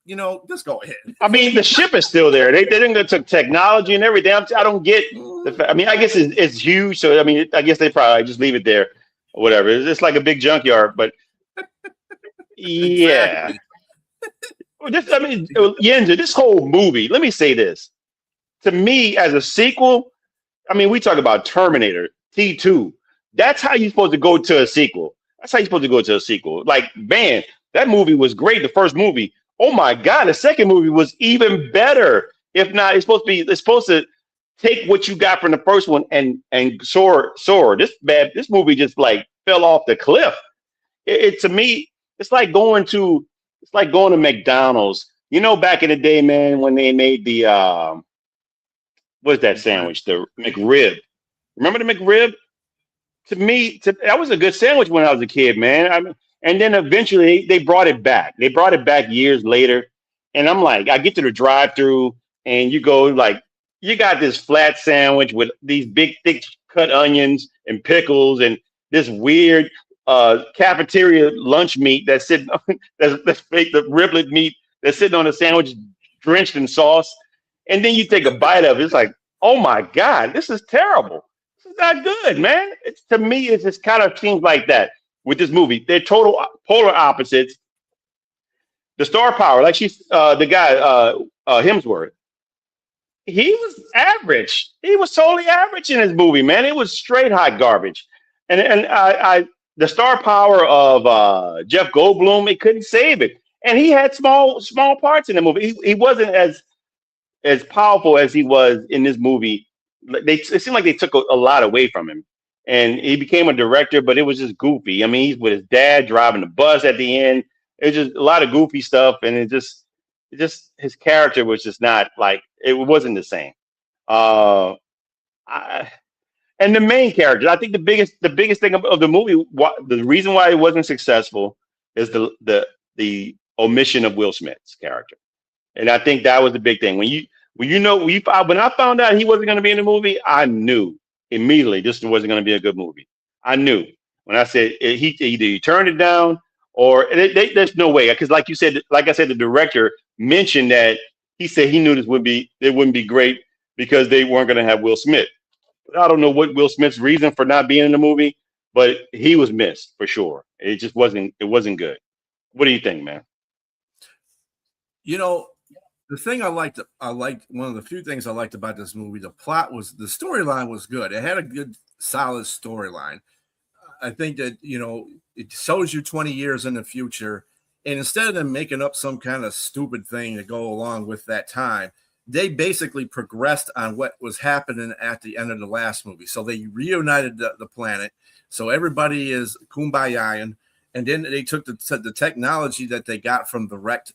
just go ahead. I mean, the ship is still there. They didn't go to technology and everything. I don't get the fact. I mean, I guess it's huge. So I mean, I guess they probably just leave it there or whatever. It's just like a big junkyard. But yeah, Yenja, this whole movie. Let me say this. To me, as a sequel, I mean, we talk about Terminator, T2. That's how you're supposed to go to a sequel. Like, man, that movie was great. The first movie. Oh my God, the second movie was even better. If not, it's supposed to take what you got from the first one and soar. This movie just like fell off the cliff. To me, it's like going to McDonald's. Back in the day, man, when they made the what's that sandwich? The McRib. Remember the McRib? to me, that was a good sandwich when I was a kid, man. I mean, and then eventually they brought it back. They brought it back years later, and I'm like, I get to the drive-through, and you go like, you got this flat sandwich with these big, thick cut onions and pickles, and this weird cafeteria lunch meat that's sitting that's fake, the riblet meat that's sitting on a sandwich drenched in sauce, and then you take a bite of it. It's like, oh my god, this is terrible. This is not good, man. It's to me, it just kind of seems like that with this movie. They're total polar opposites. The star power, like she's the guy Hemsworth, he was average. He was totally average in his movie, man. It was straight hot garbage. And I the star power of Jeff Goldblum, it couldn't save it. And he had small parts in the movie. He wasn't as powerful as he was in this movie. It seemed like they took a lot away from him, and he became a director, but it was just goofy. I mean, he's with his dad driving the bus at the end. It was just a lot of goofy stuff, and it just his character was just not like, it wasn't the same. And the main character, I think the biggest thing of the movie, the reason why it wasn't successful is the omission of Will Smith's character, and I think that was the big thing. When I found out he wasn't going to be in the movie, I knew immediately this wasn't going to be a good movie. I knew when I said he turned it down, or there's no way, because like I said, the director mentioned that he said he knew it wouldn't be great because they weren't going to have Will Smith. I don't know what Will Smith's reason for not being in the movie, but he was missed for sure. It just wasn't good. What do you think, man? You know, the thing I liked one of the few things I liked about this movie, the storyline was good. It had a good, solid storyline. I think that, it shows you 20 years in the future, and instead of them making up some kind of stupid thing to go along with that time, they basically progressed on what was happening at the end of the last movie. So they reunited the planet. So everybody is kumbaya, and then they took the technology that they got from the wrecked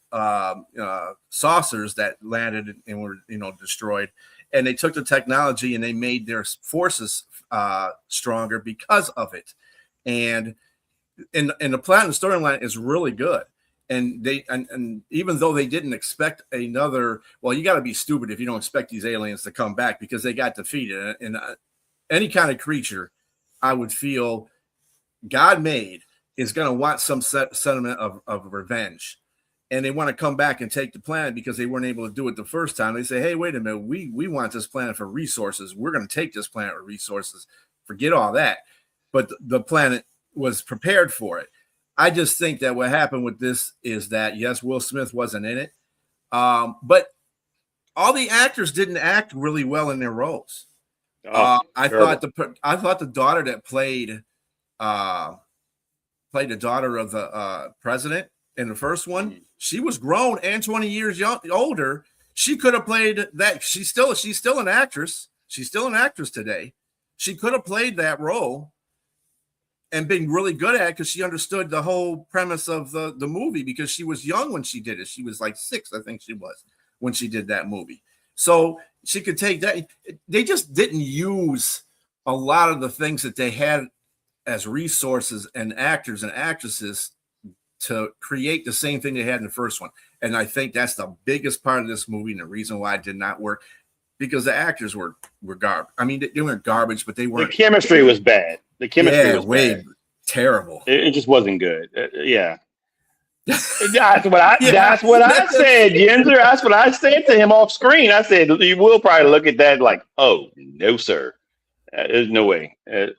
saucers that landed and were destroyed, and they took the technology and they made their forces stronger because of it. And the platinum storyline is really good. And and even though they didn't expect another, well, you got to be stupid if you don't expect these aliens to come back, because they got defeated. And any kind of creature, I would feel God made, is going to want some sentiment of revenge. And they want to come back and take the planet because they weren't able to do it the first time. They say, hey, wait a minute, we want this planet for resources. We're going to take this planet for resources. Forget all that. But the planet was prepared for it. I just think that what happened with this is that, yes, Will Smith wasn't in it, but all the actors didn't act really well in their roles. I thought the daughter that played the daughter of the president in the first one, she was grown and 20 years older. She could have played that. She's still an actress. She's still an actress today. She could have played that role and been really good at it, because she understood the whole premise of the movie, because she was young when she did it. She was like 6, I think she was, when she did that movie. So she could take that. They just didn't use a lot of the things that they had as resources and actors and actresses to create the same thing they had in the first one. And I think that's the biggest part of this movie, and the reason why it did not work, because the actors were garbage. I mean, they weren't garbage, but they weren't. The chemistry was bad. The chemistry was bad. Terrible. It just wasn't good. Yeah. That's what I said, Yenzer. That's what I said to him off screen. I said, you will probably look at that like, oh, no, sir. There's no way. I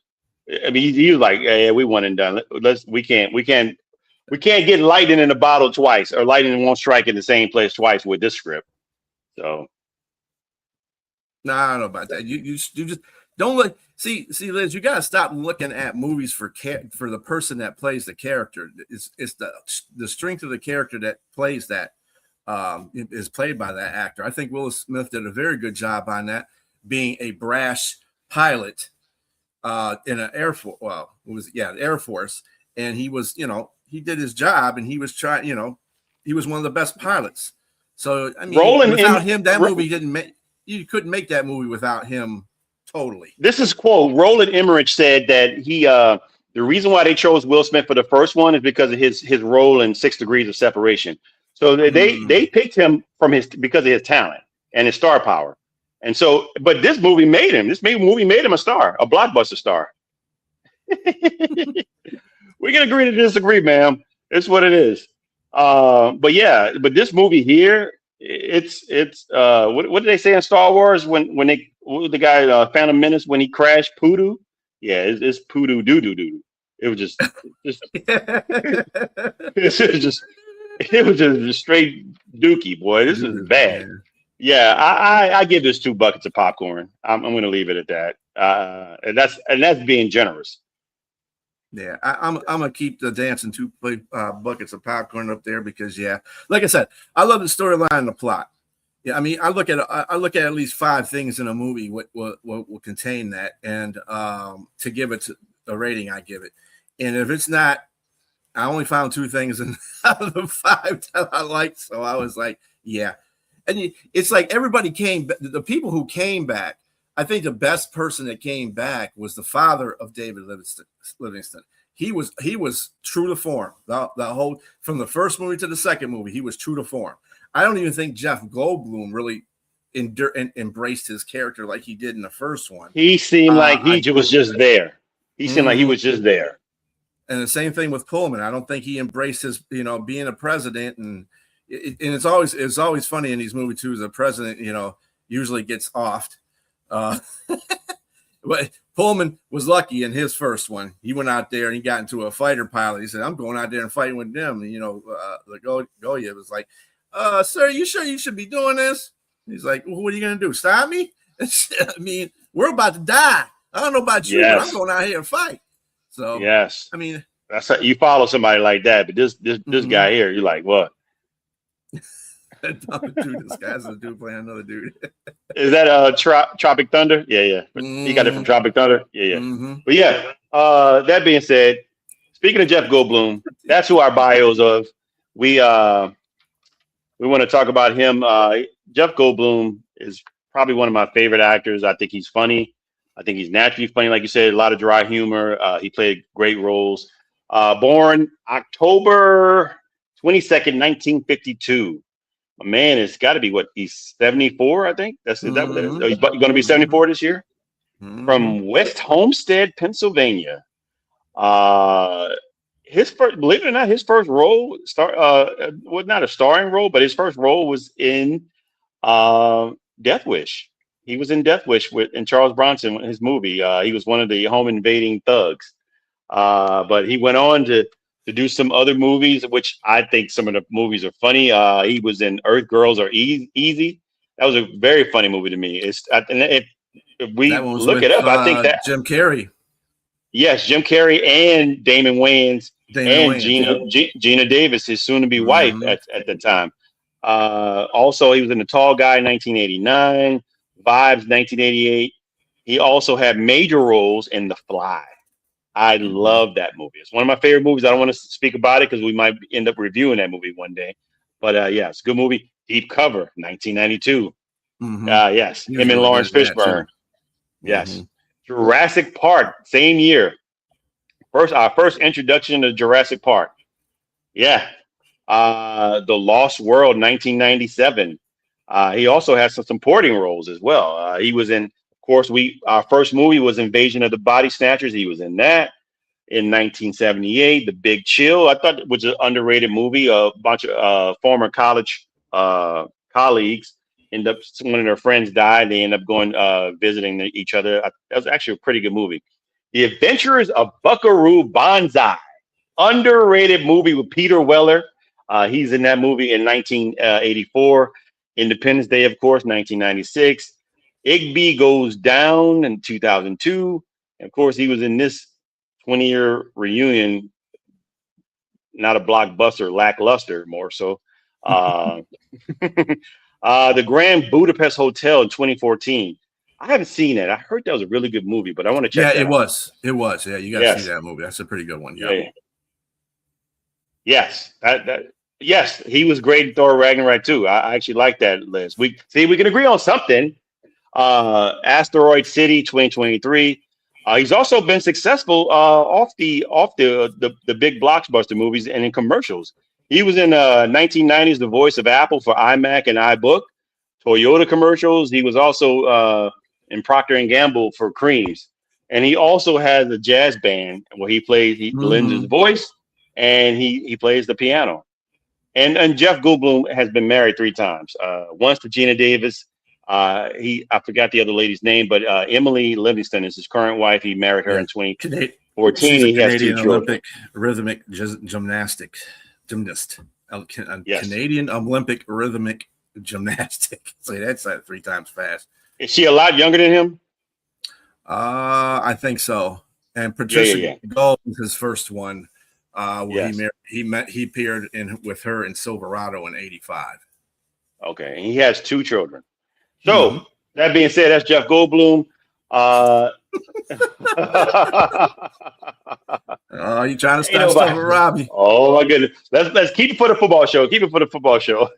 mean, he was like, yeah, we one and done. We can't get lightning in a bottle twice, or lightning won't strike in the same place twice with this script. So. No, I don't know about that. You just don't look. See, Liz, you got to stop looking at movies for the person that plays the character. It's the strength of the character that plays that is played by that actor. I think Will Smith did a very good job on that, being a brash pilot in an Air Force. Well, Air Force, and he was, he did his job, and he was trying. He was one of the best pilots. So I mean, without him, that movie didn't make. You couldn't make that movie without him Totally. This is quote. Roland Emmerich said that the reason why they chose Will Smith for the first one is because of his role in 6 Degrees of Separation. So they picked him because of his talent and his star power. And so, but this movie made him. Movie made him a star, a blockbuster star. We can agree to disagree, ma'am. It's what it is. But yeah, but this movie here, it's what did they say in Star Wars when the guy Phantom Menace when he crashed Poodoo? Yeah, it's Poodoo doo doo doo. It was just it was just straight dookie, boy. This is bad. Yeah, I give this 2 buckets of popcorn. I'm going to leave it at that. And that's being generous. Yeah, I'm gonna keep the dancing 2 buckets of popcorn up there because like I said, I love the storyline and the plot. Yeah, I mean, I look at least 5 things in a movie what will contain that, and to give it a rating, I give it. And if it's not, I only found 2 things out of the 5 that I liked, so I was like, yeah. And it's like everybody came. The people who came back. I think the best person that came back was the father of David Livingston. He was true to form. The whole from the first movie to the second movie, he was true to form. I don't even think Jeff Goldblum really embraced his character like he did in the first one. He seemed like he was just there. He seemed like he was just there. And the same thing with Pullman. I don't think he embraced his, being a president. And it's always funny in these movies too. The president, usually gets offed. But Pullman was lucky in his first one. He went out there and he got into a fighter pilot. He said, "I'm going out there and fighting with them." And, Goya was like, "Sir, you sure you should be doing this?" He's like, "Well, what are you going to do? Stop me?" I mean, we're about to die. I don't know about you, but I'm going out here and fight. So, yes, I mean, that's how you follow somebody like that. But this guy here, you're like, what? This guy's a dude playing another dude. Is that Tropic Thunder? Yeah. He got it from Tropic Thunder. Yeah. But yeah, that being said, speaking of Jeff Goldblum, that's who our bio's of. We want to talk about him. Jeff Goldblum is probably one of my favorite actors. I think he's funny. I think he's naturally funny, like you said, a lot of dry humor. He played great roles. Born October 22nd, 1952. A man has got to be he's 74, I think. Is that what it is? He's going to be 74 this year. From West Homestead, Pennsylvania. His first, believe it or not, his first role was not a starring role, but his first role was in Death Wish. He was in Death Wish in Charles Bronson, his movie. He was one of the home invading thugs. But he went on to do some other movies, which I think some of the movies are funny. He was in Earth Girls Are Easy. That was a very funny movie to me. If we look it up, I think that Jim Carrey. Yes, Jim Carrey and Damon Wayans and Gina Davis, his soon-to-be wife at the time. Also, he was in The Tall Guy in 1989, Vibes 1988. He also had major roles in The Fly. I love that movie. It's one of my favorite movies. I don't want to speak about it because we might end up reviewing that movie one day. But yeah, it's a good movie. Deep Cover, 1992. Yes, him and Lawrence Fishburne. Yes. Jurassic Park, same year. Our first introduction to Jurassic Park. Yeah. The Lost World, 1997. He also has some supporting roles as well. He was in, of course, our first movie was Invasion of the Body Snatchers. He was in that. In 1978, The Big Chill. I thought it was an underrated movie. A bunch of former college colleagues one of their friends died. They end up going visiting each other. That was actually a pretty good movie. The Adventures of Buckaroo Banzai. Underrated movie with Peter Weller. He's in that movie in 1984. Independence Day, of course, 1996. Igby Goes Down in 2002. And of course, he was in this 20-year reunion, not a blockbuster, lackluster, more so. The Grand Budapest Hotel in 2014. I haven't seen it. I heard that was a really good movie, but I want to check. Yeah, it was. It was. Yeah, you got to see that movie. That's a pretty good one. Yeah. Yes. Yes, he was great in Thor Ragnarok too. I actually like that list. We can agree on something. Asteroid City 2023. He's also been successful off the big blockbuster movies and in commercials. He was in 1990s the voice of Apple for iMac and iBook, Toyota commercials. He was also in Procter and Gamble for creams, and he also has a jazz band where he lends his voice and he plays the piano. And Jeff Goldblum has been married 3 times. Once to Gina Davis. I forgot the other lady's name, but Emily Livingston is his current wife. He married her in 2014. She's a he has 2 Canadian children. Olympic rhythmic gymnast. Yes. Canadian Olympic rhythmic gymnastic. Say that's 3 times fast. Is she a lot younger than him? I think so. And Patricia Gold was his first one. Where he appeared with her in Silverado in '85. Okay, and he has 2 children. So that being said, that's Jeff Goldblum. Oh, you trying to start stuff with Robbie? Oh my goodness. Let's keep it for the football show. Keep it for the football show.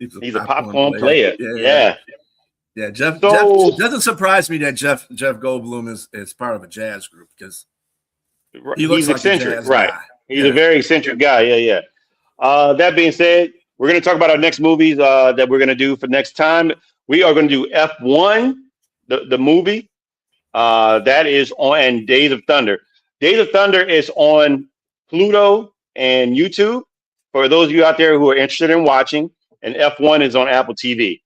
He's a popcorn player. Yeah. Jeff doesn't surprise me that Jeff Goldblum is part of a jazz group because he looks like eccentric, a jazz right? Guy. He's a very eccentric guy. Yeah. That being said, we're going to talk about our next movies that we're going to do for next time. We are going to do F1, the movie. That is on Days of Thunder. Days of Thunder is on Pluto and YouTube for those of you out there who are interested in watching. And F1 is on Apple TV.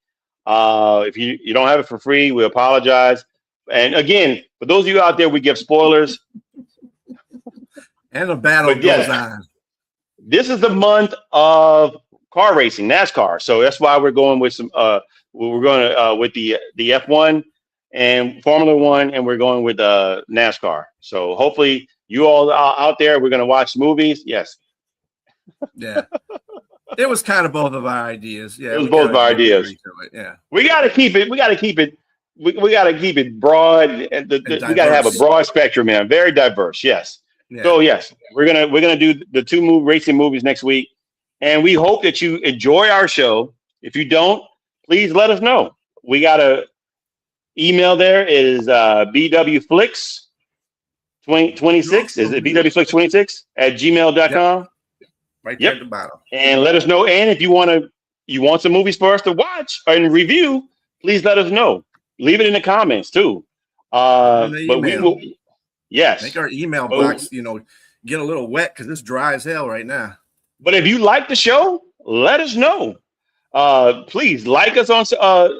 If you don't have it for free, we apologize. And again, for those of you out there, we give spoilers. And the battle goes on. This is the month of car racing, NASCAR. So that's why we're going with with the F1 and Formula One, and we're going with NASCAR. So hopefully you all out there, we're going to watch movies. Yes. Yeah. It was kind of both of our ideas. Yeah. It was both of our ideas. Yeah. We got to keep it. We got to keep it broad. We got to have a broad spectrum, man. Very diverse. Yes. Yeah. So yes, we're gonna do the 2 racing movies next week, and we hope that you enjoy our show. If you don't, please let us know. We got a email there. It is bwflix 26. Is it bwflix26 at gmail.com? Yep. Right there at the bottom. And let us know. And if you want some movies for us to watch and review, please let us know. Leave it in the comments too. But we will. Yes. Make our email box, get a little wet because it's dry as hell right now. But if you like the show, let us know. Please like us on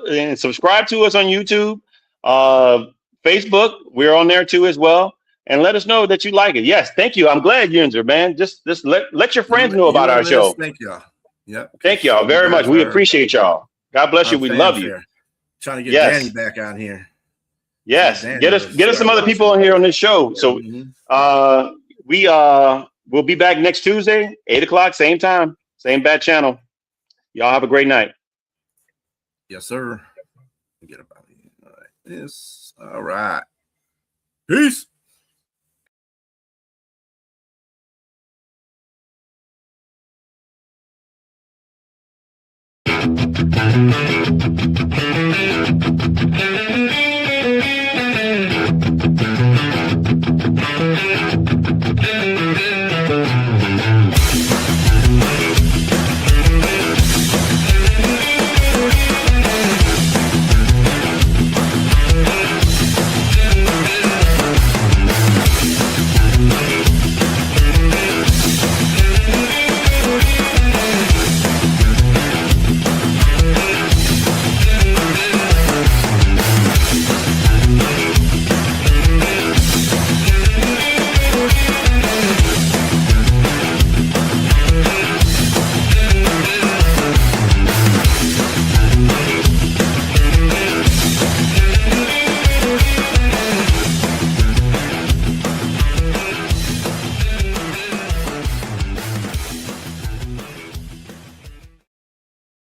and subscribe to us on YouTube, Facebook. We're on there too as well. And let us know that you like it. Yes, thank you. I'm glad you're in there, man. Just let your friends know about our show. Thank y'all. Yep. Thank y'all very much. We appreciate y'all. God bless you. We love you. Trying to get Danny back on here. Yes, get us some other people on here on this show. So we'll be back next Tuesday, 8:00, same time, same bad channel. Y'all have a great night. Yes, sir. Forget about it. All right. Yes. All right. Peace.